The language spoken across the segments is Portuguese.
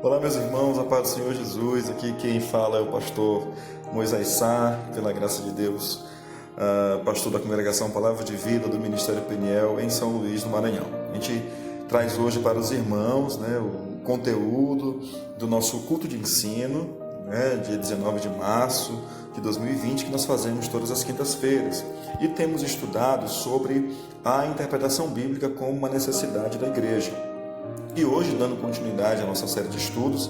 Olá, meus irmãos, a paz do Senhor Jesus. Aqui quem fala é o pastor Moisés Sá, pela graça de Deus, pastor da Congregação Palavra de Vida do Ministério Peniel em São Luís, no Maranhão. A gente traz hoje para os irmãos, o conteúdo do nosso culto de ensino, dia 19 de março de 2020, que nós fazemos todas as quintas-feiras. E temos estudado sobre a interpretação bíblica como uma necessidade da igreja. E hoje, dando continuidade à nossa série de estudos,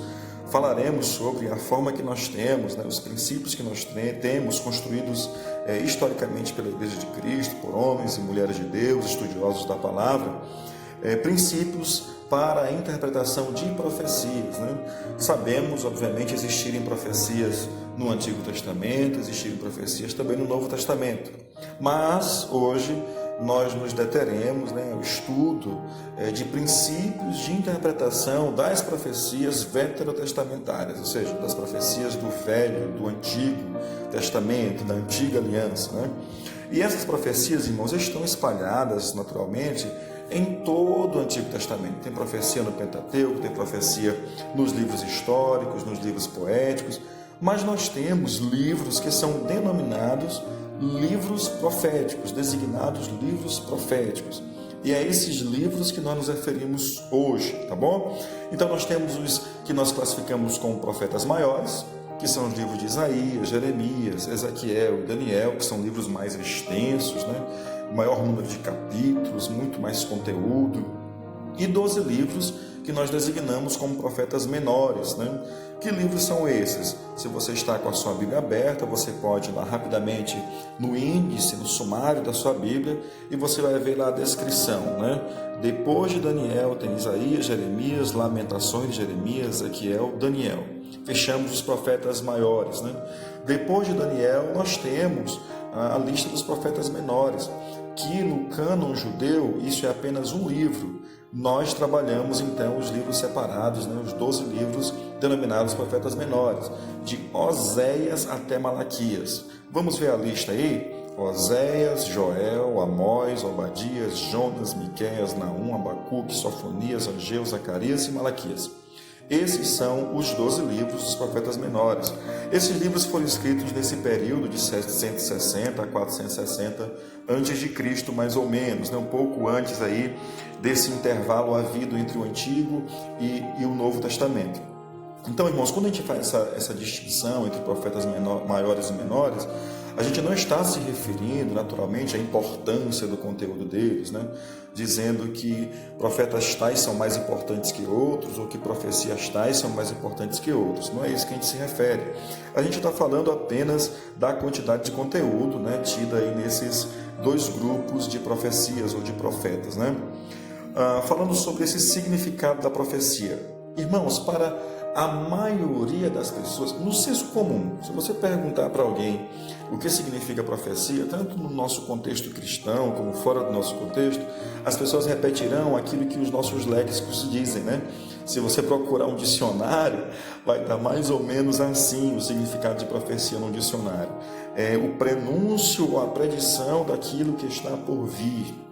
falaremos sobre a forma que nós temos, os princípios que nós temos construídos historicamente pela Igreja de Cristo, por homens e mulheres de Deus, estudiosos da palavra, princípios para a interpretação de profecias. Sabemos, obviamente, existirem profecias no Antigo Testamento, existirem profecias também no Novo Testamento, mas hoje nós nos deteremos ao estudo de princípios de interpretação das profecias veterotestamentárias, ou seja, das profecias do Velho, do Antigo Testamento, da Antiga Aliança. E essas profecias, irmãos, estão espalhadas naturalmente em todo o Antigo Testamento. Tem profecia no Pentateuco, tem profecia nos livros históricos, nos livros poéticos, mas nós temos livros que são denominados livros proféticos, designados livros proféticos. E é esses livros que nós nos referimos hoje, tá bom? Então nós temos os que nós classificamos como profetas maiores, que são os livros de Isaías, Jeremias, Ezequiel e Daniel, que são livros mais extensos, maior número de capítulos, muito mais conteúdo. E 12 livros que nós designamos como profetas menores. Que livros são esses? Se você está com a sua Bíblia aberta, você pode ir lá rapidamente no índice, no sumário da sua Bíblia, e você vai ver lá a descrição. Depois de Daniel tem Isaías, Jeremias, Lamentações de Jeremias, Ezequiel, Daniel. Fechamos os profetas maiores. Depois de Daniel nós temos a lista dos profetas menores, que no cânon judeu isso é apenas um livro. Nós trabalhamos então os livros separados, os 12 livros denominados profetas menores, de Oséias até Malaquias. Vamos ver a lista aí? Oséias, Joel, Amós, Obadias, Jonas, Miqueias, Naum, Abacuque, Sofonias, Ageu, Zacarias e Malaquias. Esses são os 12 livros dos profetas menores. Esses livros foram escritos nesse período de 760 a 460 a.C., mais ou menos, um pouco antes aí desse intervalo havido entre o Antigo e o Novo Testamento. Então, irmãos, quando a gente faz essa distinção entre profetas maiores e menores, a gente não está se referindo, naturalmente, à importância do conteúdo deles, dizendo que profetas tais são mais importantes que outros, ou que profecias tais são mais importantes que outros. Não é isso que a gente se refere. A gente está falando apenas da quantidade de conteúdo tida aí nesses dois grupos de profecias ou de profetas. Falando sobre esse significado da profecia. Irmãos, para a maioria das pessoas, no senso comum, se você perguntar para alguém o que significa profecia, tanto no nosso contexto cristão como fora do nosso contexto, as pessoas repetirão aquilo que os nossos léxicos dizem, Se você procurar um dicionário, vai estar mais ou menos assim o significado de profecia num dicionário. É o prenúncio ou a predição daquilo que está por vir.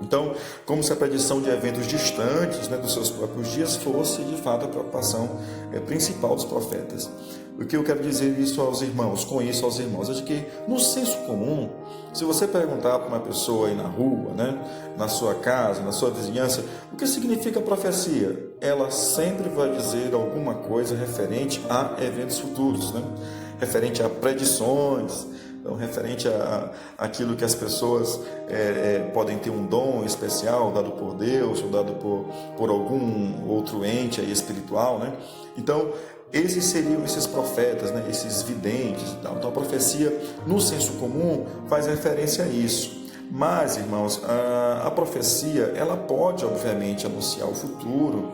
Então, como se a predição de eventos distantes dos seus próprios dias fosse, de fato, a preocupação principal dos profetas. O que eu quero dizer com isso aos irmãos, é de que, no senso comum, se você perguntar para uma pessoa aí na rua, na sua casa, na sua vizinhança, o que significa profecia? Ela sempre vai dizer alguma coisa referente a eventos futuros, referente a predições, referente àquilo que as pessoas podem ter um dom especial dado por Deus ou dado por algum outro ente aí espiritual. Então, esses seriam esses profetas, esses videntes e tal. Então, a profecia, no senso comum, faz referência a isso. Mas, irmãos, a profecia, ela pode, obviamente, anunciar o futuro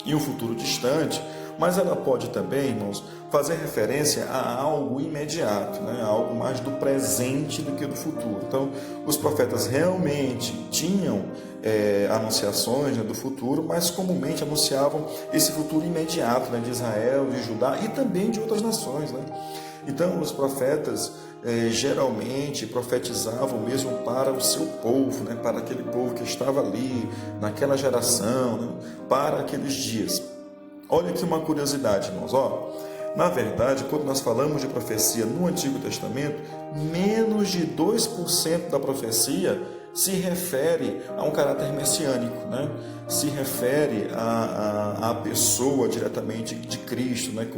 e um futuro distante, mas ela pode também, irmãos, fazer referência a algo imediato, a algo mais do presente do que do futuro. Então, os profetas realmente tinham anunciações do futuro, mas comumente anunciavam esse futuro imediato de Israel, de Judá e também de outras nações. Então, os profetas geralmente profetizavam mesmo para o seu povo, para aquele povo que estava ali, naquela geração, para aqueles dias. Olha aqui uma curiosidade, irmãos. Na verdade, quando nós falamos de profecia no Antigo Testamento, menos de 2% da profecia se refere a um caráter messiânico, né? Se refere à pessoa diretamente de Cristo, né?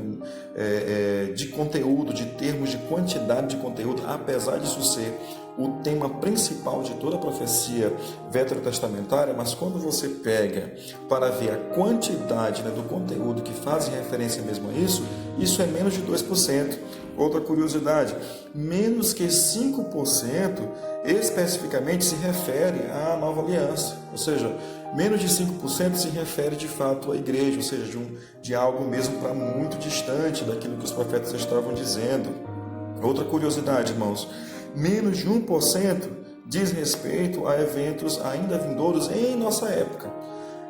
De conteúdo, de termos de quantidade de conteúdo, apesar disso ser o tema principal de toda a profecia veterotestamentária, mas quando você pega para ver a quantidade, né, do conteúdo que faz referência mesmo a isso é menos de 2%. Outra curiosidade, menos que 5% especificamente se refere à nova aliança, ou seja, menos de 5% se refere de fato à igreja, ou seja, de algo mesmo para muito distante daquilo que os profetas estavam dizendo. Outra curiosidade, irmãos, menos de 1% diz respeito a eventos ainda vindouros em nossa época.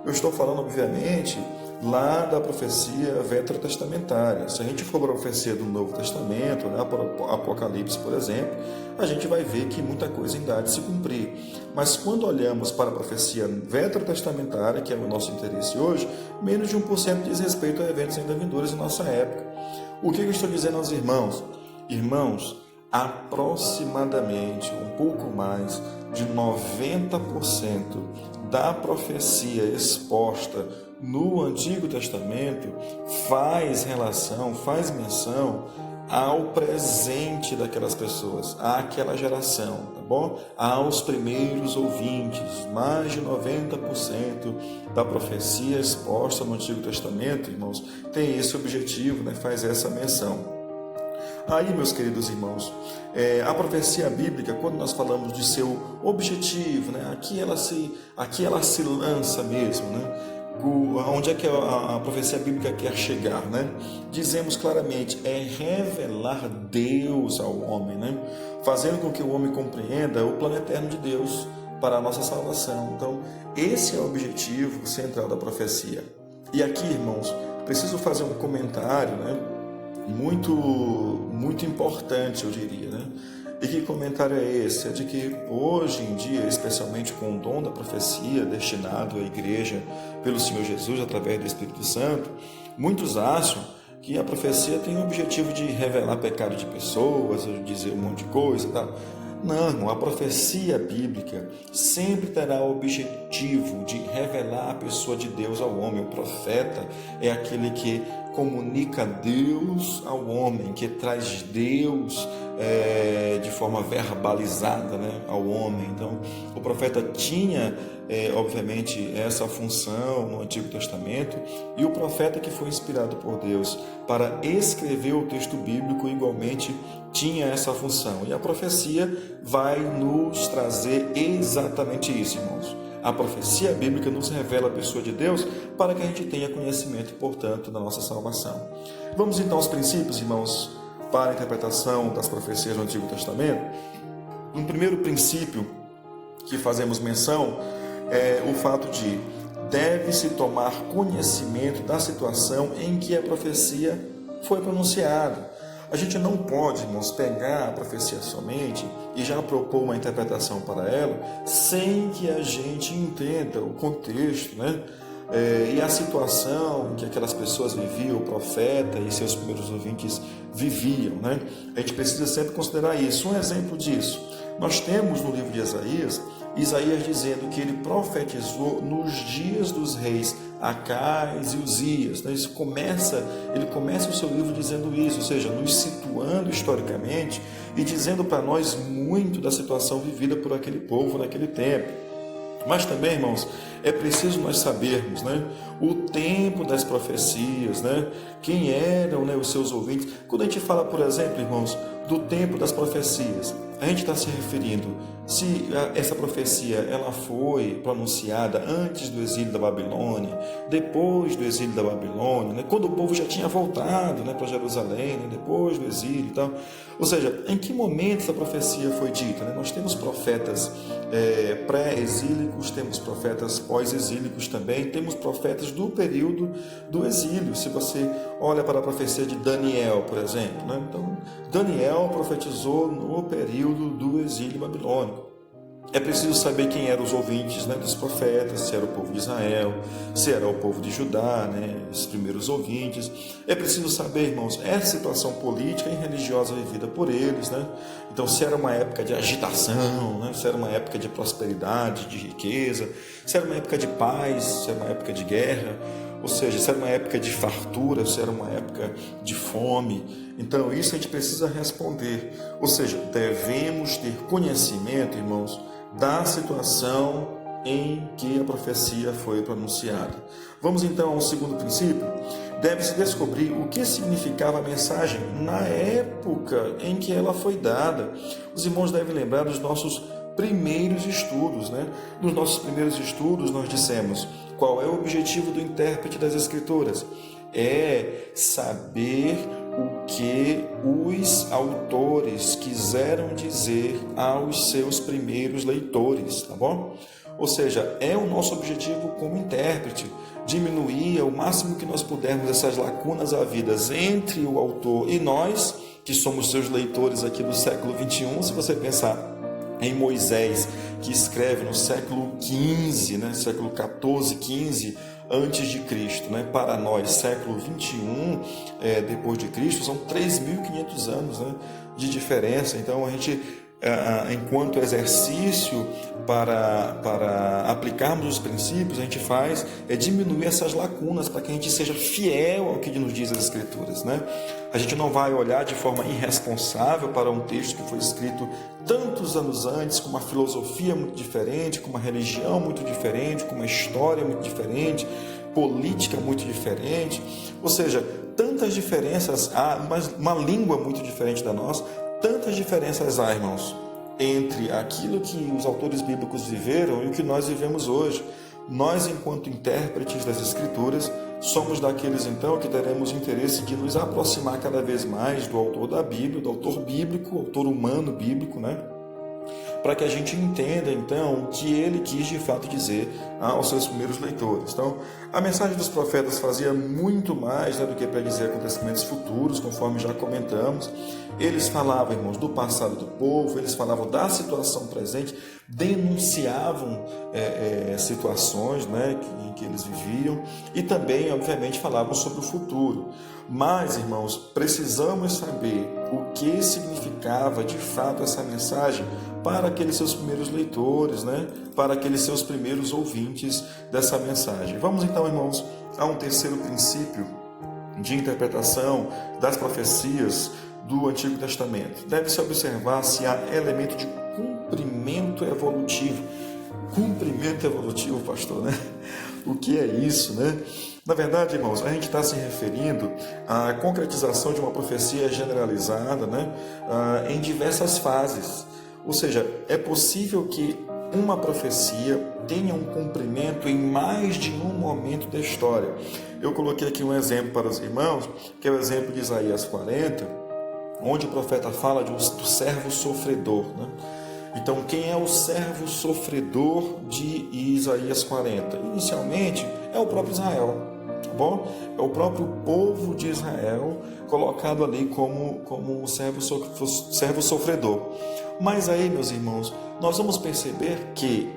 Eu estou falando, obviamente, lá da profecia veterotestamentária. Se a gente for para a profecia do Novo Testamento, né, para Apocalipse, por exemplo, a gente vai ver que muita coisa ainda há de se cumprir. Mas quando olhamos para a profecia veterotestamentária, que é o nosso interesse hoje, menos de 1% diz respeito a eventos ainda vindouros em nossa época. O que eu estou dizendo aos irmãos? Irmãos, aproximadamente, um pouco mais de 90% da profecia exposta no Antigo Testamento faz menção ao presente daquelas pessoas, àquela geração, tá bom? Aos primeiros ouvintes. Mais de 90% da profecia exposta no Antigo Testamento, irmãos, tem esse objetivo, né? Faz essa menção. Aí, meus queridos irmãos, a profecia bíblica, quando nós falamos de seu objetivo, né, aqui ela se lança mesmo, né? Onde é que a profecia bíblica quer chegar, né? Dizemos claramente, é revelar Deus ao homem, né? Fazendo com que o homem compreenda o plano eterno de Deus para a nossa salvação. Então, esse é o objetivo central da profecia. E aqui, irmãos, preciso fazer um comentário, né? Muito importante, eu diria, né? E que comentário é esse? É de que hoje em dia, especialmente com o dom da profecia destinado à igreja pelo Senhor Jesus através do Espírito Santo, muitos acham que a profecia tem o objetivo de revelar pecado de pessoas, ou dizer um monte de coisa e tal. Não, irmão, a profecia bíblica sempre terá o objetivo de revelar a pessoa de Deus ao homem. O profeta é aquele que comunica Deus ao homem, que traz Deus de forma verbalizada, né, ao homem. Então, o profeta tinha, obviamente, essa função no Antigo Testamento, e o profeta que foi inspirado por Deus para escrever o texto bíblico igualmente tinha essa função. E a profecia vai nos trazer exatamente isso, irmãos. A profecia bíblica nos revela a pessoa de Deus para que a gente tenha conhecimento, portanto, da nossa salvação. Vamos então aos princípios, irmãos, para a interpretação das profecias do Antigo Testamento. Um primeiro princípio que fazemos menção é o fato de deve-se tomar conhecimento da situação em que a profecia foi pronunciada. A gente não pode, irmãos, pegar a profecia somente e já propor uma interpretação para ela sem que a gente entenda o contexto, né? E a situação em que aquelas pessoas viviam, o profeta e seus primeiros ouvintes viviam, né? A gente precisa sempre considerar isso. Um exemplo disso, nós temos no livro de Isaías dizendo que ele profetizou nos dias dos reis Acais e Uzias. Então, ele começa o seu livro dizendo isso, ou seja, nos situando historicamente e dizendo para nós muito da situação vivida por aquele povo naquele tempo. Mas também, irmãos, é preciso nós sabermos, né, o tempo das profecias, né, quem eram, né, os seus ouvintes. Quando a gente fala, por exemplo, irmãos, do tempo das profecias, a gente está se referindo se essa profecia ela foi pronunciada antes do exílio da Babilônia, depois do exílio da Babilônia, né, quando o povo já tinha voltado, né, para Jerusalém, né, depois do exílio e tal. Ou seja, em que momento essa profecia foi dita? Né? Nós temos profetas pré-exílicos, temos profetas pós-exílicos também, temos profetas do período do exílio. Se você olha para a profecia de Daniel, por exemplo, né? Então, Daniel profetizou no período do exílio babilônico. É preciso saber quem eram os ouvintes, né, dos profetas, se era o povo de Israel, se era o povo de Judá, né, os primeiros ouvintes. É preciso saber, irmãos, essa situação política e religiosa vivida por eles, né? Então, se era uma época de agitação, né, se era uma época de prosperidade, de riqueza, se era uma época de paz, se era uma época de guerra, ou seja, se era uma época de fartura, se era uma época de fome. Então, isso a gente precisa responder. Ou seja, devemos ter conhecimento, irmãos, da situação em que a profecia foi pronunciada. Vamos então ao segundo princípio. Deve-se descobrir o que significava a mensagem na época em que ela foi dada. Os irmãos devem lembrar dos nossos primeiros estudos, né? Nos nossos primeiros estudos nós dissemos qual é o objetivo do intérprete das Escrituras. É saber o que os autores quiseram dizer aos seus primeiros leitores, tá bom? Ou seja, é o nosso objetivo como intérprete, diminuir ao máximo que nós pudermos essas lacunas havidas entre o autor e nós, que somos seus leitores aqui do século 21. Se você pensar em Moisés, que escreve no século 15, né, século 14, 15 antes de Cristo, né, para nós, século 21 depois de Cristo, são 3.500 anos, né, de diferença. Então, a gente, enquanto exercício para aplicarmos os princípios, a gente faz diminuir essas lacunas para que a gente seja fiel ao que nos diz as Escrituras, né? A gente não vai olhar de forma irresponsável para um texto que foi escrito tantos anos antes, com uma filosofia muito diferente, com uma religião muito diferente, com uma história muito diferente, política muito diferente, ou seja, tantas diferenças há, uma língua muito diferente da nossa, tantas diferenças há, irmãos, entre aquilo que os autores bíblicos viveram e o que nós vivemos hoje. Nós, enquanto intérpretes das Escrituras, somos daqueles, então, que teremos interesse de nos aproximar cada vez mais do autor da Bíblia, do autor bíblico, autor humano bíblico, né? Para que a gente entenda, então, o que ele quis de fato dizer aos seus primeiros leitores. Então, a mensagem dos profetas fazia muito mais, né, do que predizer acontecimentos futuros, conforme já comentamos. Eles falavam, irmãos, do passado do povo, eles falavam da situação presente, denunciavam situações, né, em que eles viviam, e também, obviamente, falavam sobre o futuro. Mas, irmãos, precisamos saber o que significava de fato essa mensagem para aqueles seus primeiros leitores, né? Para aqueles seus primeiros ouvintes dessa mensagem. Vamos então, irmãos, a um terceiro princípio de interpretação das profecias do Antigo Testamento. Deve-se observar se há elemento de cumprimento evolutivo. Cumprimento evolutivo, pastor, né? O que é isso, né? Na verdade, irmãos, a gente está se referindo à concretização de uma profecia generalizada, né? Em diversas fases. Ou seja, é possível que uma profecia tenha um cumprimento em mais de um momento da história. Eu coloquei aqui um exemplo para os irmãos, que é o exemplo de Isaías 40, onde o profeta fala do servo sofredor, né? Então, quem é o servo sofredor de Isaías 40? Inicialmente, é o próprio Israel, tá bom? É o próprio povo de Israel colocado ali como um servo sofredor. Mas aí, meus irmãos, nós vamos perceber que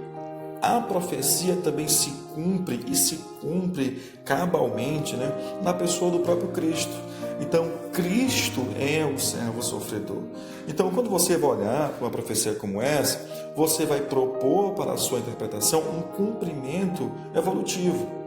a profecia também se cumpre e se cumpre cabalmente, né, na pessoa do próprio Cristo. Então, Cristo é o servo sofredor. Então, quando você vai olhar para uma profecia como essa, você vai propor para a sua interpretação um cumprimento evolutivo.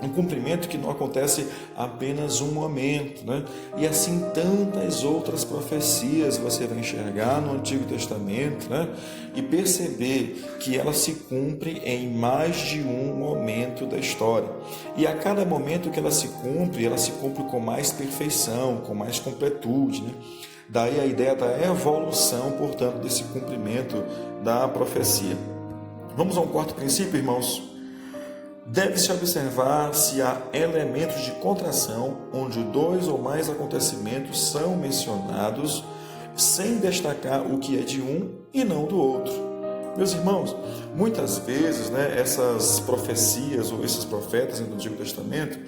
Um cumprimento que não acontece apenas um momento, né? E assim tantas outras profecias você vai enxergar no Antigo Testamento, né? E perceber que ela se cumpre em mais de um momento da história. E a cada momento que ela se cumpre com mais perfeição, com mais completude, né? Daí a ideia da evolução, portanto, desse cumprimento da profecia. Vamos ao quarto princípio, irmãos. Deve-se observar se há elementos de contração onde dois ou mais acontecimentos são mencionados sem destacar o que é de um e não do outro. Meus irmãos, muitas vezes, né, essas profecias ou esses profetas do Antigo Testamento,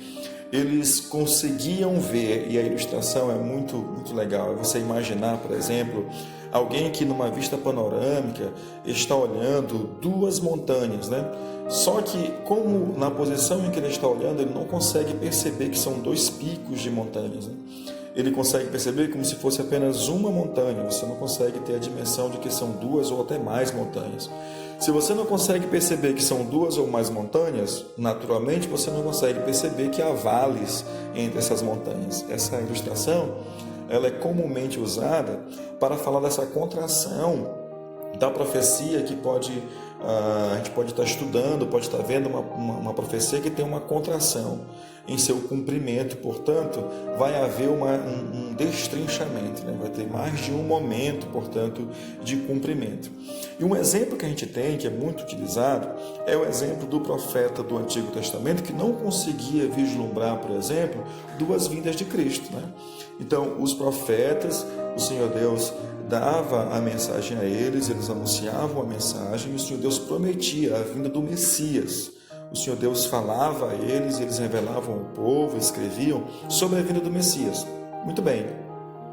eles conseguiam ver, e a ilustração é muito legal, é você imaginar, por exemplo, alguém que numa vista panorâmica está olhando duas montanhas, né? Só que como na posição em que ele está olhando, ele não consegue perceber que são dois picos de montanhas, né? Ele consegue perceber como se fosse apenas uma montanha, você não consegue ter a dimensão de que são duas ou até mais montanhas. Se você não consegue perceber que são duas ou mais montanhas, naturalmente você não consegue perceber que há vales entre essas montanhas. Essa ilustração, ela é comumente usada para falar dessa contração da profecia que a gente pode estar estudando, pode estar vendo uma profecia que tem uma contração em seu cumprimento, portanto, vai haver um destrinchamento, né? Vai ter mais de um momento, portanto, de cumprimento. E um exemplo que a gente tem, que é muito utilizado, é o exemplo do profeta do Antigo Testamento, que não conseguia vislumbrar, por exemplo, duas vindas de Cristo, né? Então, os profetas, o Senhor Deus dava a mensagem a eles anunciavam a mensagem, e o Senhor Deus prometia a vinda do Messias. O Senhor Deus falava a eles revelavam ao povo, escreviam sobre a vinda do Messias. Muito bem.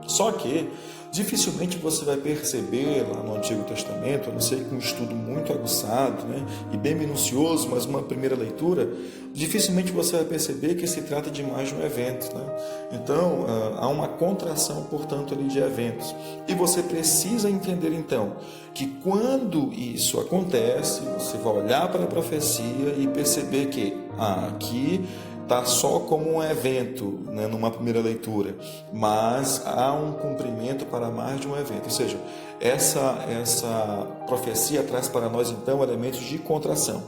Só que dificilmente você vai perceber lá no Antigo Testamento, a não ser com um estudo muito aguçado, né, e bem minucioso, mas uma primeira leitura, dificilmente você vai perceber que se trata de mais de um evento, né? Então, há uma contração, portanto, ali de eventos. E você precisa entender, então, que quando isso acontece, você vai olhar para a profecia e perceber que aqui está só como um evento, né, numa primeira leitura, mas há um cumprimento para mais de um evento. Ou seja, essa profecia traz para nós, então, elementos de contração.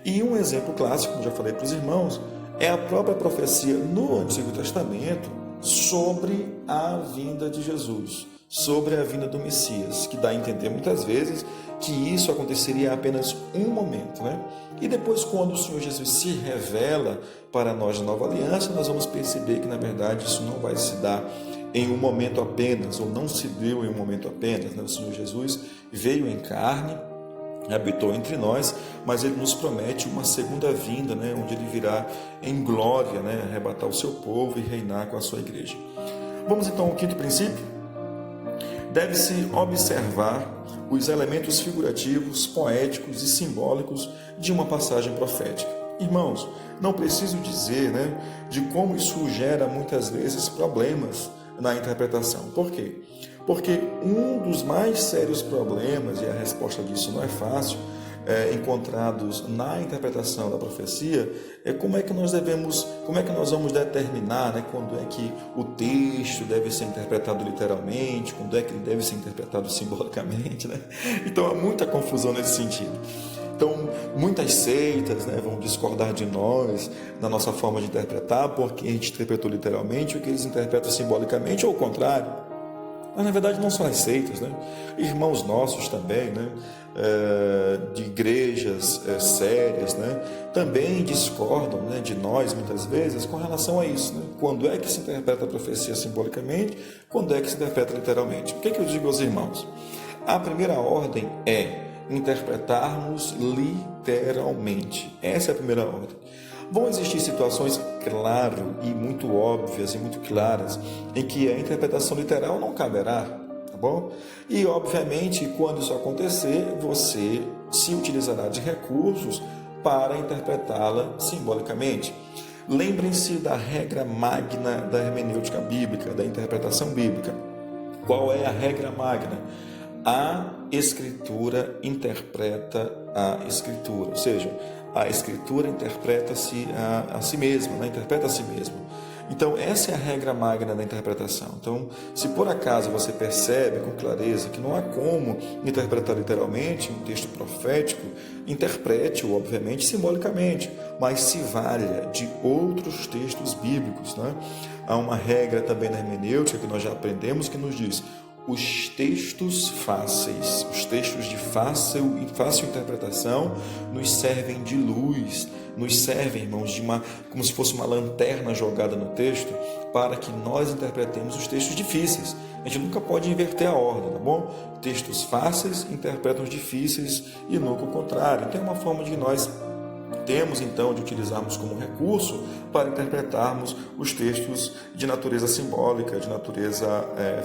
E um exemplo clássico, como já falei para os irmãos, é a própria profecia no Antigo Testamento sobre a vinda de Jesus, sobre a vinda do Messias, que dá a entender muitas vezes que isso aconteceria apenas um momento, né? E depois, quando o Senhor Jesus se revela para nós na nova aliança, nós vamos perceber que, na verdade, isso não vai se dar em um momento apenas, ou não se deu em um momento apenas, né? O Senhor Jesus veio em carne, habitou entre nós, mas Ele nos promete uma segunda vinda, né? Onde Ele virá em glória, né? Arrebatar o seu povo e reinar com a sua igreja. Vamos então ao quinto princípio. Deve-se observar os elementos figurativos, poéticos e simbólicos de uma passagem profética. Irmãos, não preciso dizer, né, de como isso gera muitas vezes problemas na interpretação. Por quê? Porque um dos mais sérios problemas, e a resposta disso não é fácil, encontrados na interpretação da profecia, é como é que nós vamos determinar, né, quando é que o texto deve ser interpretado literalmente, quando é que ele deve ser interpretado simbolicamente, né? Então há muita confusão nesse sentido. Então, muitas seitas, né, vão discordar de nós na nossa forma de interpretar, porque a gente interpretou literalmente o que eles interpretam simbolicamente, ou o contrário. Mas, na verdade, não só as seitas, né? Irmãos nossos também, né? De igrejas sérias, né? Também discordam, né, de nós, muitas vezes, com relação a isso, né? Quando é que se interpreta a profecia simbolicamente, quando é que se interpreta literalmente. O que é que eu digo aos irmãos? A primeira ordem é interpretarmos literalmente. Essa é a primeira ordem. Vão existir situações, claro, e muito óbvias e muito claras, em que a interpretação literal não caberá, tá bom? E, obviamente, quando isso acontecer, você se utilizará de recursos para interpretá-la simbolicamente. Lembrem-se da regra magna da hermenêutica bíblica, da interpretação bíblica. Qual é a regra magna? A Escritura interpreta a Escritura, ou seja, a Escritura interpreta-se a si mesma, né? Interpreta a si mesma. Então, essa é a regra magna da interpretação. Então, se por acaso você percebe com clareza que não há como interpretar literalmente um texto profético, interprete-o, obviamente, simbolicamente, mas se valha de outros textos bíblicos, né? Há uma regra também na hermenêutica que nós já aprendemos que nos diz: os textos fáceis, os textos de fácil interpretação nos servem de luz, nos servem, irmãos, como se fosse uma lanterna jogada no texto, para que nós interpretemos os textos difíceis. A gente nunca pode inverter a ordem, tá bom? Textos fáceis interpretam os difíceis e nunca o contrário. Então é uma forma de nós temos então de utilizarmos como recurso para interpretarmos os textos de natureza simbólica, de natureza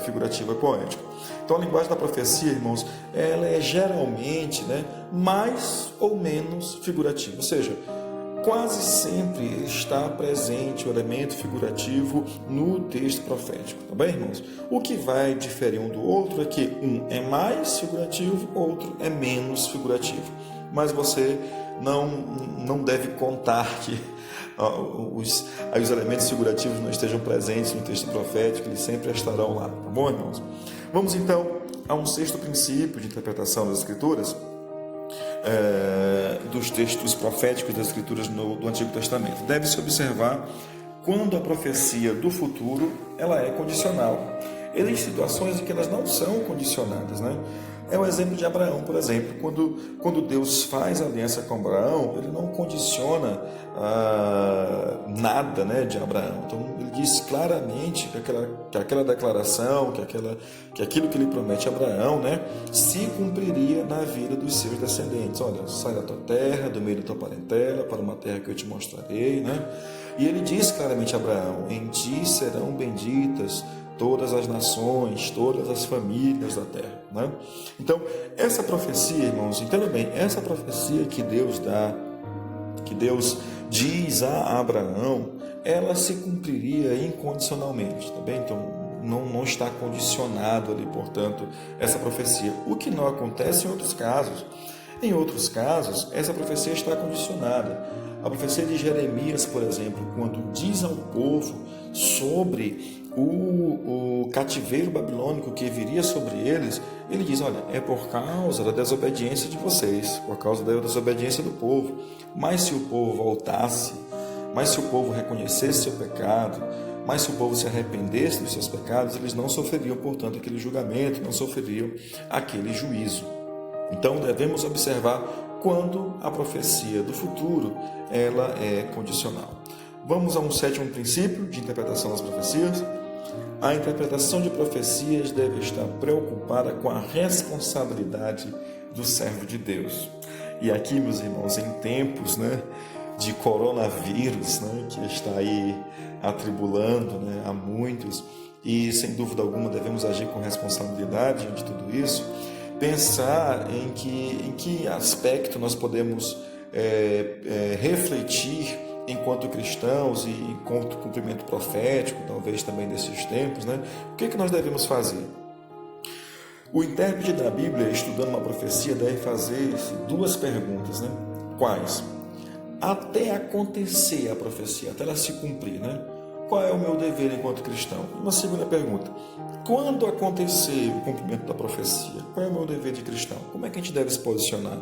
figurativa e poética. Então, a linguagem da profecia, irmãos, ela é geralmente, mais ou menos figurativa, ou seja, quase sempre está presente o elemento figurativo no texto profético, tá bem, irmãos? O que vai diferir um do outro é que um é mais figurativo, outro é menos figurativo. Mas você não deve contar que os elementos figurativos não estejam presentes no texto profético, eles sempre estarão lá, tá bom, irmãos? Vamos então a um sexto princípio de interpretação das Escrituras, dos textos proféticos das Escrituras do Antigo Testamento. Deve-se observar quando a profecia do futuro ela é condicional. Existem situações em que elas não são condicionadas, É o exemplo de Abraão, por exemplo. Quando Deus faz aliança com Abraão, ele não condiciona nada, de Abraão. Então, ele diz claramente que aquela declaração, que aquilo que ele promete a Abraão, se cumpriria na vida dos seus descendentes. Olha, sai da tua terra, do meio da tua parentela, para uma terra que eu te mostrarei, E ele diz claramente a Abraão: em ti serão benditas todas as nações, todas as famílias da terra. Então, essa profecia, irmãos, entenda bem, essa profecia que Deus dá, que Deus diz a Abraão, ela se cumpriria incondicionalmente, tá bem? Então, não está condicionado ali, portanto, essa profecia. O que não acontece em outros casos. Em outros casos, essa profecia está condicionada. A profecia de Jeremias, por exemplo, quando diz ao povo sobre o cativeiro babilônico que viria sobre eles, ele diz: olha, é por causa da desobediência de vocês, por causa da desobediência do povo. Mas se o povo voltasse, mas se o povo reconhecesse seu pecado, mas se o povo se arrependesse dos seus pecados, eles não sofreriam, portanto, aquele julgamento, não sofreriam aquele juízo. Então, devemos observar quando a profecia do futuro ela é condicional. Vamos a um sétimo princípio de interpretação das profecias. A interpretação de profecias deve estar preocupada com a responsabilidade do servo de Deus. E aqui, meus irmãos, em tempos de coronavírus, que está aí atribulando a muitos, e sem dúvida alguma devemos agir com responsabilidade diante de tudo isso, pensar em que aspecto nós podemos refletir enquanto cristãos e enquanto cumprimento profético, talvez também desses tempos, O que nós devemos fazer? O intérprete da Bíblia, estudando uma profecia, deve fazer duas perguntas, Quais? Até acontecer a profecia, até ela se cumprir, Qual é o meu dever enquanto cristão? Uma segunda pergunta: quando acontecer o cumprimento da profecia, qual é o meu dever de cristão? Como é que a gente deve se posicionar?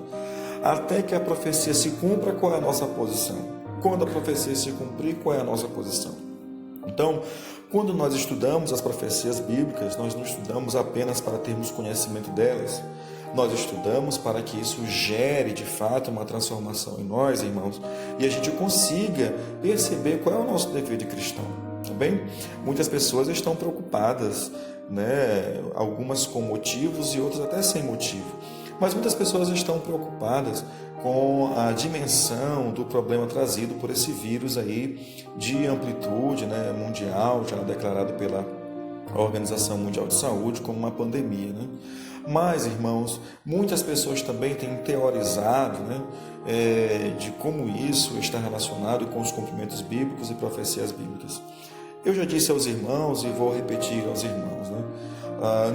Até que a profecia se cumpra, qual é a nossa posição? Quando a profecia se cumprir, qual é a nossa posição? Então, quando nós estudamos as profecias bíblicas, nós não estudamos apenas para termos conhecimento delas, nós estudamos para que isso gere de fato uma transformação em nós, irmãos, e a gente consiga perceber qual é o nosso dever de cristão, tá bem? Muitas pessoas estão preocupadas, algumas com motivos e outras até sem motivo, mas muitas pessoas estão preocupadas com a dimensão do problema trazido por esse vírus aí de amplitude mundial, já declarado pela Organização Mundial de Saúde como uma pandemia. Mas, irmãos, muitas pessoas também têm teorizado de como isso está relacionado com os cumprimentos bíblicos e profecias bíblicas. Eu já disse aos irmãos e vou repetir aos irmãos,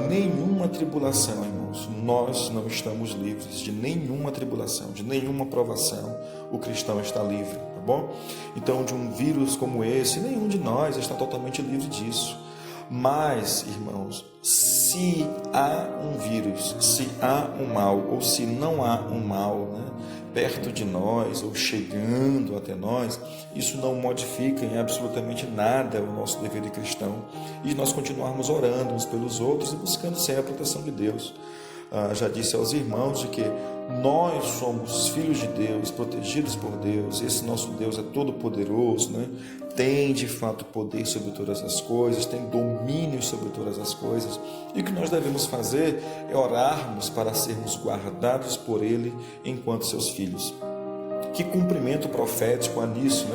nenhuma tribulação, irmãos, nós não estamos livres de nenhuma tribulação, de nenhuma provação, o cristão está livre, tá bom? Então, de um vírus como esse, nenhum de nós está totalmente livre disso. Mas, irmãos, se há um vírus, se há um mal, ou se não há um mal, perto de nós ou chegando até nós, isso não modifica em absolutamente nada o nosso dever de cristão e nós continuarmos orando uns pelos outros e buscando sempre a proteção de Deus. Já disse aos irmãos de que nós somos filhos de Deus, protegidos por Deus. Esse nosso Deus é todo poderoso, tem de fato poder sobre todas as coisas, tem domínio sobre todas as coisas, e o que nós devemos fazer é orarmos para sermos guardados por Ele enquanto seus filhos. Que cumprimento profético há nisso,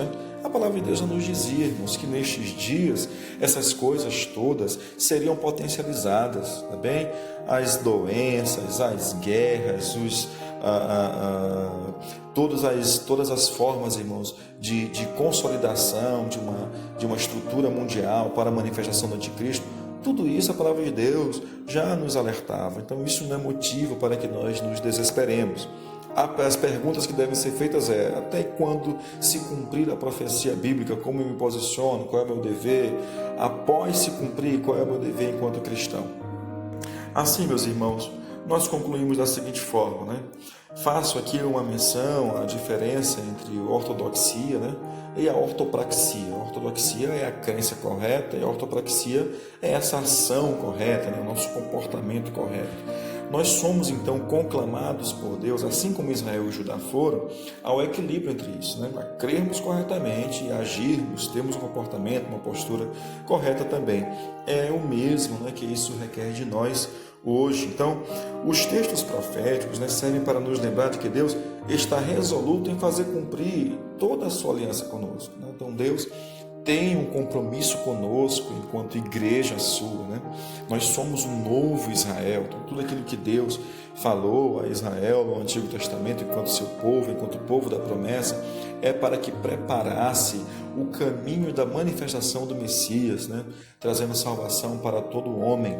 A palavra de Deus já nos dizia, irmãos, que nestes dias essas coisas todas seriam potencializadas, tá bem? As doenças, as guerras, todas as formas, irmãos, de consolidação de uma estrutura mundial para a manifestação do anticristo. Tudo isso a palavra de Deus já nos alertava. Então isso não é motivo para que nós nos desesperemos. As perguntas que devem ser feitas até quando se cumprir a profecia bíblica, como eu me posiciono, qual é o meu dever? Após se cumprir, qual é o meu dever enquanto cristão? Assim, meus irmãos, nós concluímos da seguinte forma, né? Faço aqui uma menção à diferença entre ortodoxia, né, e a ortopraxia. A ortodoxia é a crença correta e a ortopraxia é essa ação correta, né, o nosso comportamento correto. Nós somos, então, conclamados por Deus, assim como Israel e Judá foram, ao equilíbrio entre isso, né? A crermos corretamente e agirmos, termos um comportamento, uma postura correta também. É o mesmo, né, que isso requer de nós hoje. Então, os textos proféticos, né, servem para nos lembrar de que Deus está resoluto em fazer cumprir toda a sua aliança conosco, né? Então, Deus tem um compromisso conosco enquanto igreja sua, né? Nós somos um novo Israel. Então, tudo aquilo que Deus falou a Israel no Antigo Testamento enquanto seu povo, enquanto povo da promessa, é para que preparasse o caminho da manifestação do Messias, né? Trazendo salvação para todo homem.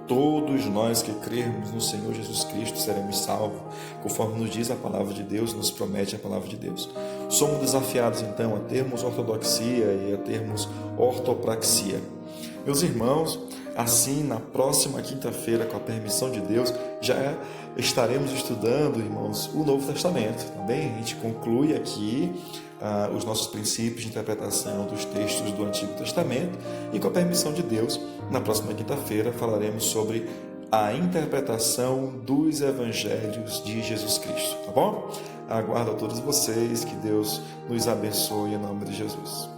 Todos nós que crermos no Senhor Jesus Cristo seremos salvos, conforme nos diz a palavra de Deus, nos promete a palavra de Deus. Somos desafiados então a termos ortodoxia e a termos ortopraxia. Meus irmãos, assim na próxima quinta-feira, com a permissão de Deus, já estaremos estudando, irmãos, o Novo Testamento. Também a gente conclui aqui os nossos princípios de interpretação dos textos do Antigo Testamento e, com a permissão de Deus, na próxima quinta-feira falaremos sobre a interpretação dos evangelhos de Jesus Cristo, tá bom? Aguardo a todos vocês, que Deus nos abençoe em nome de Jesus.